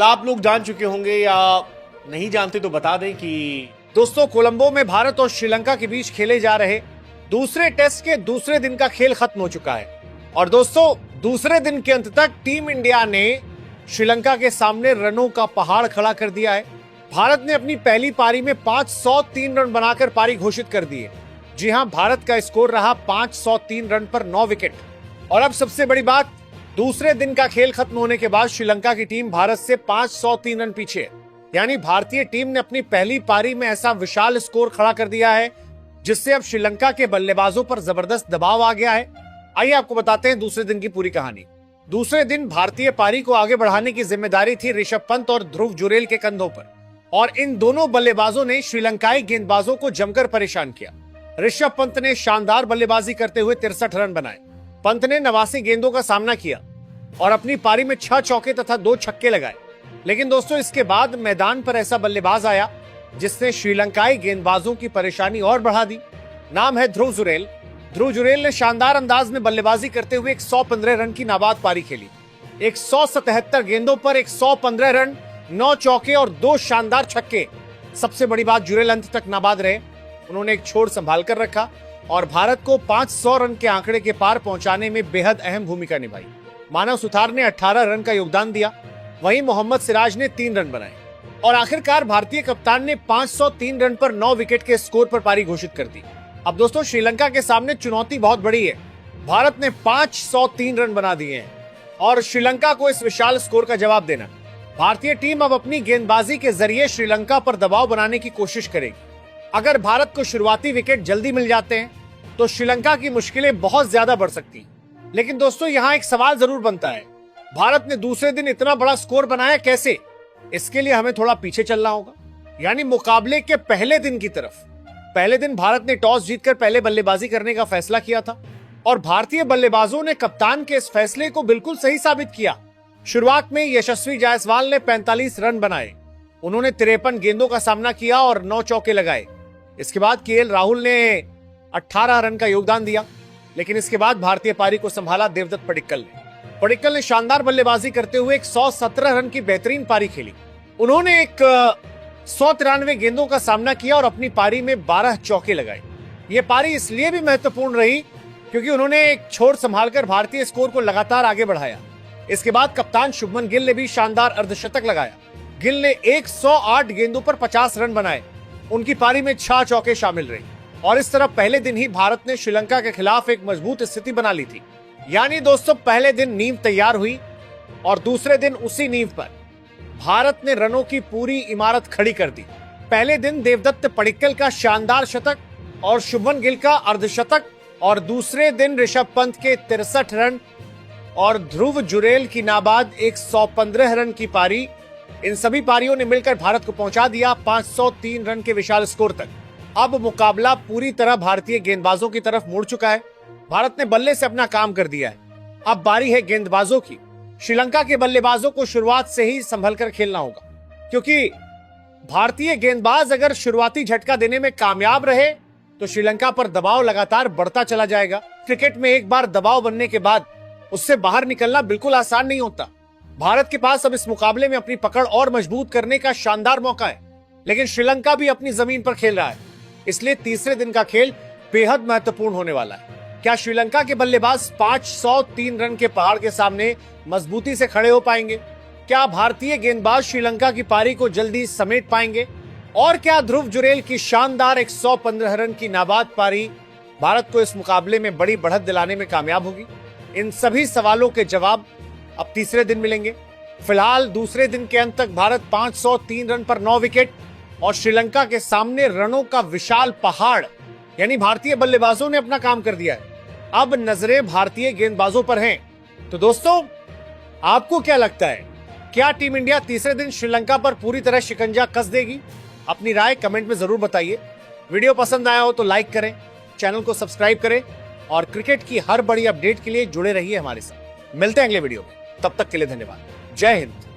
आप लोग जान चुके होंगे या नहीं जानते तो बता दें कि दोस्तों कोलंबो में भारत और श्रीलंका के बीच खेले जा रहे दूसरे टेस्ट के दूसरे दिन का खेल खत्म हो चुका है। और दोस्तों दूसरे दिन के अंत तक टीम इंडिया ने श्रीलंका के सामने रनों का पहाड़ खड़ा कर दिया है। भारत ने अपनी पहली पारी में 503 रन बनाकर पारी घोषित कर दी है। जी हां, भारत का स्कोर रहा 503 रन पर 9 विकेट। और अब सबसे बड़ी बात, दूसरे दिन का खेल खत्म होने के बाद श्रीलंका की टीम भारत से 503 रन पीछे है। यानी भारतीय टीम ने अपनी पहली पारी में ऐसा विशाल स्कोर खड़ा कर दिया है जिससे अब श्रीलंका के बल्लेबाजों पर जबरदस्त दबाव आ गया है। आइए आपको बताते हैं दूसरे दिन की पूरी कहानी। दूसरे दिन भारतीय पारी को आगे बढ़ाने की जिम्मेदारी थी ऋषभ पंत और ध्रुव जुरेल के कंधों पर, और इन दोनों बल्लेबाजों ने श्रीलंकाई गेंदबाजों को जमकर परेशान किया। ऋषभ पंत ने शानदार बल्लेबाजी करते हुए 63 रन बनाए। पंत ने 89 गेंदों का सामना किया और अपनी पारी में 6 चौके तथा 2 छक्के लगाए। लेकिन दोस्तों इसके बाद मैदान पर ऐसा बल्लेबाज आया जिसने श्रीलंकाई गेंदबाजों की परेशानी और बढ़ा दी। नाम है ध्रुव जुरेल। ध्रुव जुरेल ने शानदार अंदाज में बल्लेबाजी करते हुए 115 रन की नाबाद पारी खेली। 177 गेंदों पर 115 रन, 9 चौके और 2 शानदार छक्के। सबसे बड़ी बात, जुरेल अंत तक नाबाद रहे। उन्होंने एक छोर संभाल कर रखा और भारत को 500 रन के आंकड़े के पार पहुंचाने में बेहद अहम भूमिका निभाई। मानव सुथार ने 18 रन का योगदान दिया, वहीं मोहम्मद सिराज ने 3 रन बनाए और आखिरकार भारतीय कप्तान ने 503 रन पर 9 विकेट के स्कोर पर पारी घोषित कर दी। अब दोस्तों श्रीलंका के सामने चुनौती बहुत बड़ी है। भारत ने 503 रन बना दिए हैं और श्रीलंका को इस विशाल स्कोर का जवाब देना। भारतीय टीम अब अपनी गेंदबाजी के जरिए श्रीलंका पर दबाव बनाने की कोशिश करेगी। अगर भारत को शुरुआती विकेट जल्दी मिल जाते हैं तो श्रीलंका की मुश्किलें बहुत ज्यादा बढ़ सकती। लेकिन दोस्तों यहाँ एक सवाल जरूर बनता है, भारत ने दूसरे दिन इतना बड़ा स्कोर बनाया कैसे? इसके लिए हमें थोड़ा पीछे चलना होगा, यानी मुकाबले के पहले दिन की तरफ। पहले दिन भारत ने टॉस जीतकर पहले बल्लेबाजी करने का फैसला किया था और भारतीय बल्लेबाजों ने कप्तान के इस फैसले को बिल्कुल सही साबित किया। शुरुआत में यशस्वी जायसवाल ने 45 रन बनाए। उन्होंने 53 गेंदों का सामना किया और 9 चौके लगाए। इसके बाद केएल राहुल ने 18 रन का योगदान दिया। लेकिन इसके बाद भारतीय पारी को संभाला देवदत्त पडिक्कल ने शानदार बल्लेबाजी करते हुए 117 रन की बेहतरीन पारी खेली। उन्होंने 193 गेंदों का सामना किया और अपनी पारी में 12 चौके लगाए। ये पारी इसलिए भी महत्वपूर्ण रही क्योंकि उन्होंने एक छोर संभालकर भारतीय स्कोर को लगातार आगे बढ़ाया। इसके बाद कप्तान शुभमन गिल ने भी शानदार अर्धशतक लगाया। गिल ने 108 गेंदों पर 50 रन बनाए। उनकी पारी में 6 चौके शामिल रहे और इस तरह पहले दिन ही भारत ने श्रीलंका के खिलाफ एक मजबूत स्थिति बना ली थी। यानी दोस्तों पहले दिन नींव तैयार हुई और दूसरे दिन उसी नींव पर भारत ने रनों की पूरी इमारत खड़ी कर दी। पहले दिन देवदत्त पडिक्कल का शानदार शतक और शुभमन गिल का अर्धशतक, और दूसरे दिन ऋषभ पंत के 63 रन और ध्रुव जुरेल की नाबाद 115 रन की पारी। इन सभी पारियों ने मिलकर भारत को पहुंचा दिया 503 रन के विशाल स्कोर तक। अब मुकाबला पूरी तरह भारतीय गेंदबाजों की तरफ मुड़ चुका है। भारत ने बल्ले से अपना काम कर दिया है। अब बारी है गेंदबाजों की। श्रीलंका के बल्लेबाजों को शुरुआत से ही संभल कर खेलना होगा, क्योंकि भारतीय गेंदबाज अगर शुरुआती झटका देने में कामयाब रहे तो श्रीलंका पर दबाव लगातार बढ़ता चला जाएगा। क्रिकेट में एक बार दबाव बनने के बाद उससे बाहर निकलना बिल्कुल आसान नहीं होता। भारत के पास अब इस मुकाबले में अपनी पकड़ और मजबूत करने का शानदार मौका है, लेकिन श्रीलंका भी अपनी जमीन पर खेल रहा है। इसलिए तीसरे दिन का खेल बेहद महत्वपूर्ण होने वाला है। क्या श्रीलंका के बल्लेबाज 503 रन के पहाड़ के सामने मजबूती से खड़े हो पाएंगे? क्या भारतीय गेंदबाज श्रीलंका की पारी को जल्दी समेट पाएंगे? और क्या ध्रुव जुरेल की शानदार 115 रन की नाबाद पारी भारत को इस मुकाबले में बड़ी बढ़त दिलाने में कामयाब होगी? इन सभी सवालों के जवाब अब तीसरे दिन मिलेंगे। फिलहाल दूसरे दिन के अंत तक भारत 503 रन पर 9 विकेट और श्रीलंका के सामने रनों का विशाल पहाड़, यानी भारतीय बल्लेबाजों ने अपना काम कर दिया है। अब नजरें भारतीय गेंदबाजों पर हैं। तो दोस्तों आपको क्या लगता है, क्या टीम इंडिया तीसरे दिन श्रीलंका पर पूरी तरह शिकंजा कस देगी? अपनी राय कमेंट में जरूर बताइए। वीडियो पसंद आया हो तो लाइक करें, चैनल को सब्सक्राइब करें और क्रिकेट की हर बड़ी अपडेट के लिए जुड़े रहिए हमारे साथ। मिलते हैं अगले वीडियो में, तब तक के लिए धन्यवाद। जय हिंद।